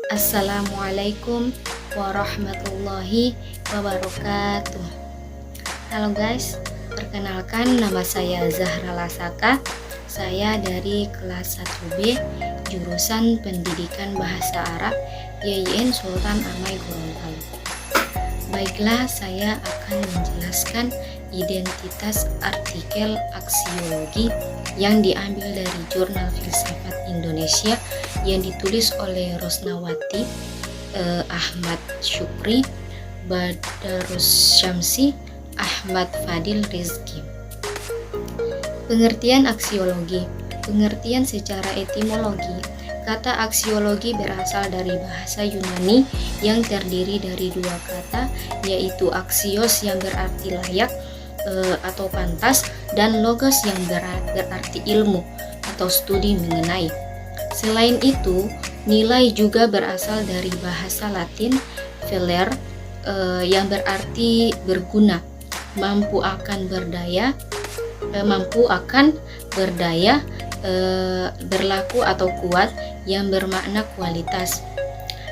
Assalamualaikum warahmatullahi wabarakatuh. Halo guys, perkenalkan nama saya Zahra Lasaka. Saya dari kelas 1B jurusan Pendidikan Bahasa Arab YIN Sultan Amai Gorontalo. Baiklah, saya akan menjelaskan identitas artikel aksiologi yang diambil dari Jurnal Filsafat Indonesia yang ditulis oleh Rosnawati, Ahmad Syukri, Badarus Syamsi, Ahmad Fadil Rizki. Pengertian aksiologi. Pengertian secara etimologi. Kata aksiologi berasal dari bahasa Yunani yang terdiri dari dua kata, yaitu aksios yang berarti layak atau pantas, dan logos yang berarti ilmu atau studi mengenai. Selain itu, nilai juga berasal dari bahasa Latin valere yang berarti berguna, mampu akan berdaya, berlaku atau kuat, yang bermakna kualitas.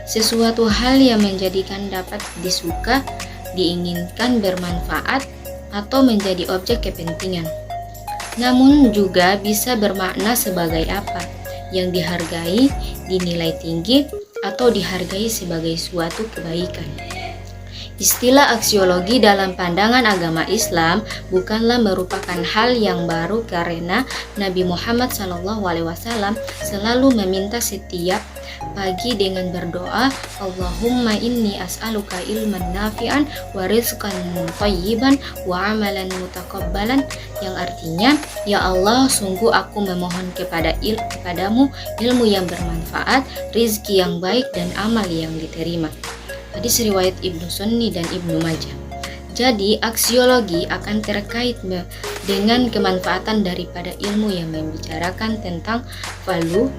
Sesuatu hal yang menjadikan dapat disuka, diinginkan, bermanfaat, atau menjadi objek kepentingan. Namun juga bisa bermakna sebagai apa yang dihargai, dinilai tinggi, atau dihargai sebagai suatu kebaikan. Istilah aksiologi dalam pandangan agama Islam bukanlah merupakan hal yang baru karena Nabi Muhammad SAW selalu meminta setiap pagi dengan berdoa, Allahumma inni as'aluka ilman nafi'an wa rizqan thayyiban wa amalan mutaqabbalan, yang artinya, ya Allah, sungguh aku memohon kepadamu ilmu yang bermanfaat, rizki yang baik, dan amal yang diterima. Hadis riwayat Ibnu Sunni dan Ibnu Majah. Jadi, aksiologi akan terkait dengan kemanfaatan daripada ilmu yang membicarakan tentang value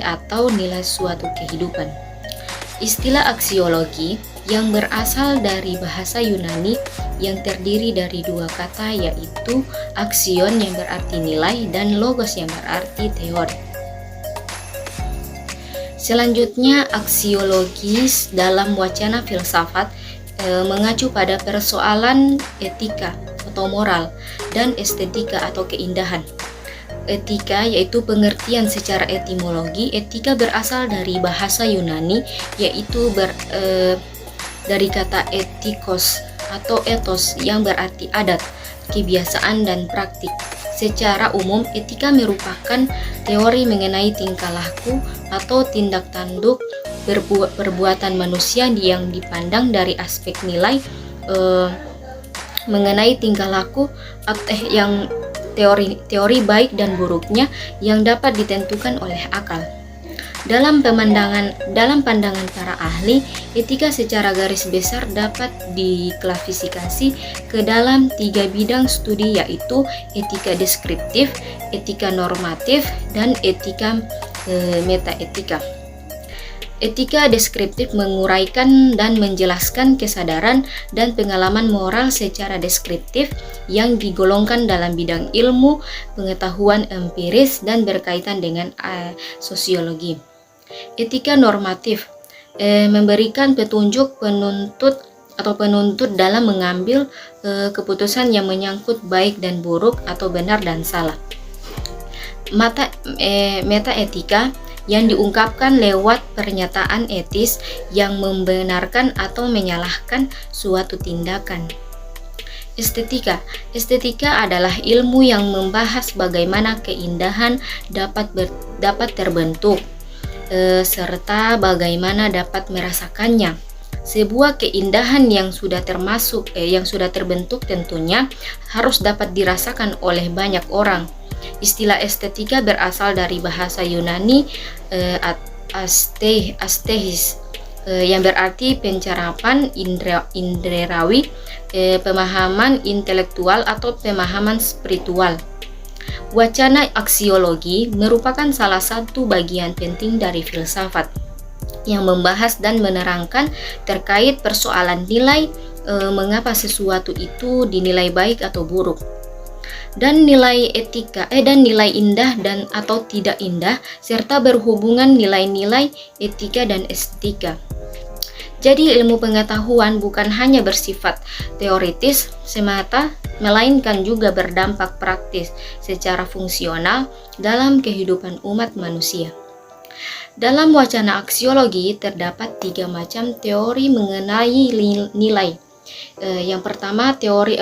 atau nilai suatu kehidupan. Istilah aksiologi yang berasal dari bahasa Yunani yang terdiri dari dua kata, yaitu aksion yang berarti nilai dan logos yang berarti teori. Selanjutnya, aksiologis dalam wacana filsafat mengacu pada persoalan etika atau moral dan estetika atau keindahan. Etika yaitu pengertian secara etimologi. Etika berasal dari bahasa Yunani, yaitu dari kata etikos atau etos yang berarti adat, kebiasaan, dan praktik. Secara umum, etika merupakan teori mengenai tingkah laku atau tindak tanduk perbuatan manusia yang dipandang dari aspek nilai mengenai tingkah laku yang teori baik dan buruknya yang dapat ditentukan oleh akal. Dalam pandangan para ahli, etika secara garis besar dapat diklasifikasi ke dalam 3 bidang studi, yaitu etika deskriptif, etika normatif, dan etika metaetika. Etika deskriptif menguraikan dan menjelaskan kesadaran dan pengalaman moral secara deskriptif yang digolongkan dalam bidang ilmu, pengetahuan empiris, dan berkaitan dengan sosiologi. Etika normatif memberikan petunjuk penuntut dalam mengambil keputusan yang menyangkut baik dan buruk atau benar dan salah. Metaetika yang diungkapkan lewat pernyataan etis yang membenarkan atau menyalahkan suatu tindakan. Estetika adalah ilmu yang membahas bagaimana keindahan dapat terbentuk, serta bagaimana dapat merasakannya. Sebuah keindahan yang sudah terbentuk tentunya harus dapat dirasakan oleh banyak orang. Istilah estetika berasal dari bahasa Yunani aesthesis yang berarti pencerapan inderawi, pemahaman intelektual atau pemahaman spiritual. Wacana aksiologi merupakan salah satu bagian penting dari filsafat yang membahas dan menerangkan terkait persoalan nilai, mengapa sesuatu itu dinilai baik atau buruk. dan nilai nilai indah dan atau tidak indah, serta berhubungan nilai-nilai etika dan estetika. Jadi ilmu pengetahuan bukan hanya bersifat teoritis semata, melainkan juga berdampak praktis secara fungsional dalam kehidupan umat manusia. Dalam wacana aksiologi terdapat 3 macam teori mengenai nilai. Yang pertama, teori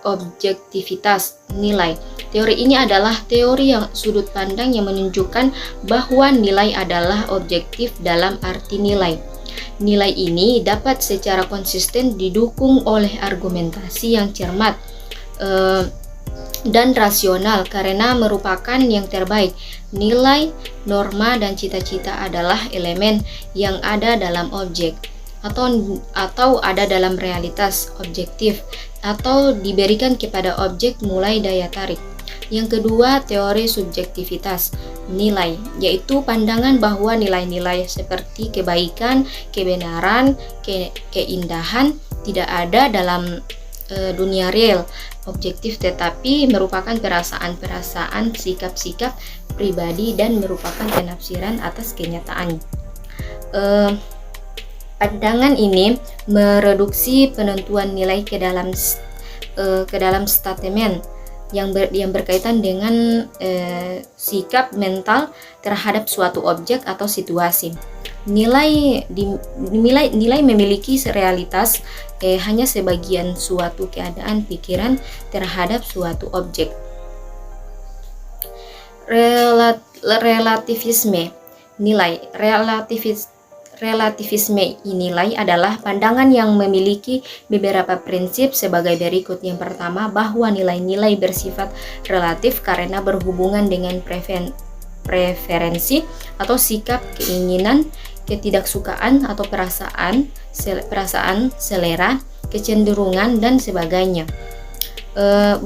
objektivitas nilai. Teori ini adalah teori yang sudut pandang yang menunjukkan bahwa nilai adalah objektif dalam arti nilai. Nilai ini dapat secara konsisten didukung oleh argumentasi yang cermat dan rasional karena merupakan yang terbaik. Nilai, norma, dan cita-cita adalah elemen yang ada dalam objek atau ada dalam realitas objektif atau diberikan kepada objek mulai daya tarik. Yang kedua, teori subjektivitas nilai, yaitu pandangan bahwa nilai-nilai seperti kebaikan, kebenaran, keindahan tidak ada dalam dunia real objektif, tetapi merupakan perasaan-perasaan, sikap-sikap pribadi dan merupakan penafsiran atas kenyataan. Pandangan ini mereduksi penentuan nilai ke dalam statement yang berkaitan dengan sikap mental terhadap suatu objek atau situasi. Nilai memiliki realitas hanya sebagian suatu keadaan pikiran terhadap suatu objek. Relativisme nilai. Relativisme nilai adalah pandangan yang memiliki beberapa prinsip sebagai berikut. Yang pertama, bahwa nilai-nilai bersifat relatif karena berhubungan dengan preferensi atau sikap, keinginan, ketidaksukaan atau perasaan, selera, kecenderungan, dan sebagainya,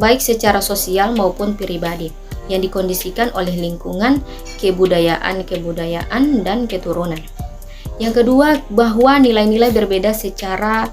baik secara sosial maupun pribadi, yang dikondisikan oleh lingkungan, kebudayaan, dan keturunan. Yang kedua, bahwa nilai-nilai berbeda secara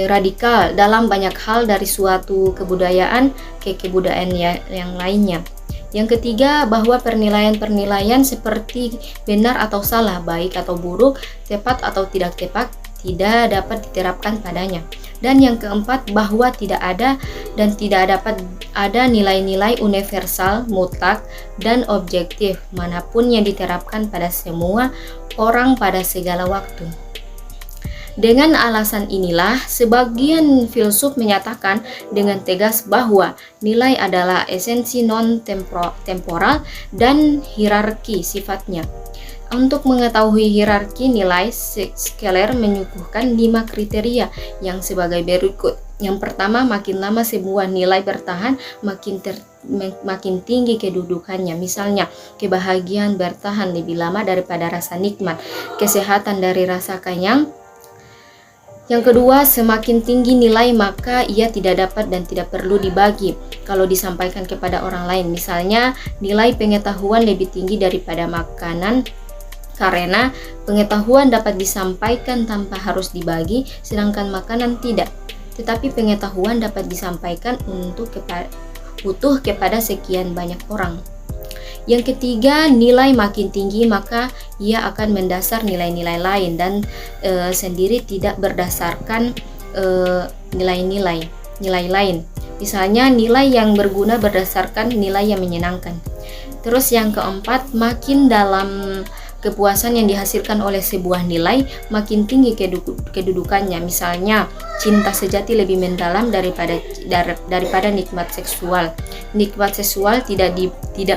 radikal dalam banyak hal dari suatu kebudayaan ke kebudayaan yang lainnya. Yang ketiga, bahwa penilaian-penilaian seperti benar atau salah, baik atau buruk, tepat atau tidak tepat, tidak dapat diterapkan padanya. Dan yang keempat, bahwa tidak ada dan tidak dapat ada nilai-nilai universal, mutlak, dan objektif manapun yang diterapkan pada semua orang pada segala waktu. Dengan alasan inilah, sebagian filsuf menyatakan dengan tegas bahwa nilai adalah esensi non-temporal dan hierarki sifatnya. Untuk mengetahui hierarki nilai, Skeler menyuguhkan 5 kriteria yang sebagai berikut. Yang pertama, makin lama sebuah nilai bertahan, makin tinggi kedudukannya. Misalnya, kebahagiaan bertahan lebih lama daripada rasa nikmat, kesehatan dari rasa kenyang. Yang kedua, semakin tinggi nilai maka ia tidak dapat dan tidak perlu dibagi kalau disampaikan kepada orang lain. Misalnya, nilai pengetahuan lebih tinggi daripada makanan karena pengetahuan dapat disampaikan tanpa harus dibagi, sedangkan makanan tidak. Tetapi pengetahuan dapat disampaikan utuh kepada sekian banyak orang. Yang ketiga, nilai makin tinggi maka ia akan mendasar nilai-nilai lain dan sendiri tidak berdasarkan nilai lain. Misalnya, nilai yang berguna berdasarkan nilai yang menyenangkan. Terus yang keempat, makin dalam kepuasan yang dihasilkan oleh sebuah nilai, makin tinggi kedudukannya. Misalnya, cinta sejati lebih mendalam daripada nikmat seksual. Nikmat seksual tidak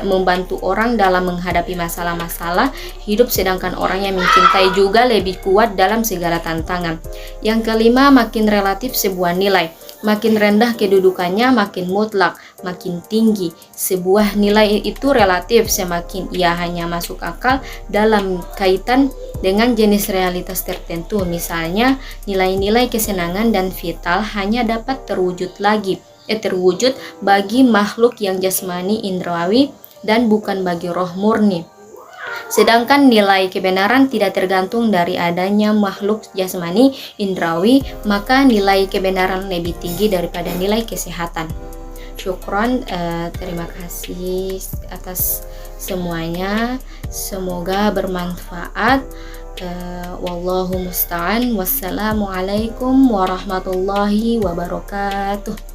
membantu orang dalam menghadapi masalah-masalah hidup, sedangkan orang yang mencintai juga lebih kuat dalam segala tantangan. Yang kelima, makin relatif sebuah nilai. Makin rendah kedudukannya, makin mutlak, makin tinggi. Sebuah nilai itu relatif semakin ia hanya masuk akal dalam kaitan dengan jenis realitas tertentu. Misalnya, nilai-nilai kesenangan dan vital hanya dapat terwujud bagi makhluk yang jasmani indrawi dan bukan bagi roh murni. Sedangkan nilai kebenaran tidak tergantung dari adanya makhluk jasmani indrawi, maka nilai kebenaran lebih tinggi daripada nilai kesehatan. Syukron, terima kasih atas semuanya. Semoga bermanfaat. Wallahu musta'an. Wassalamualaikum warahmatullahi wabarakatuh.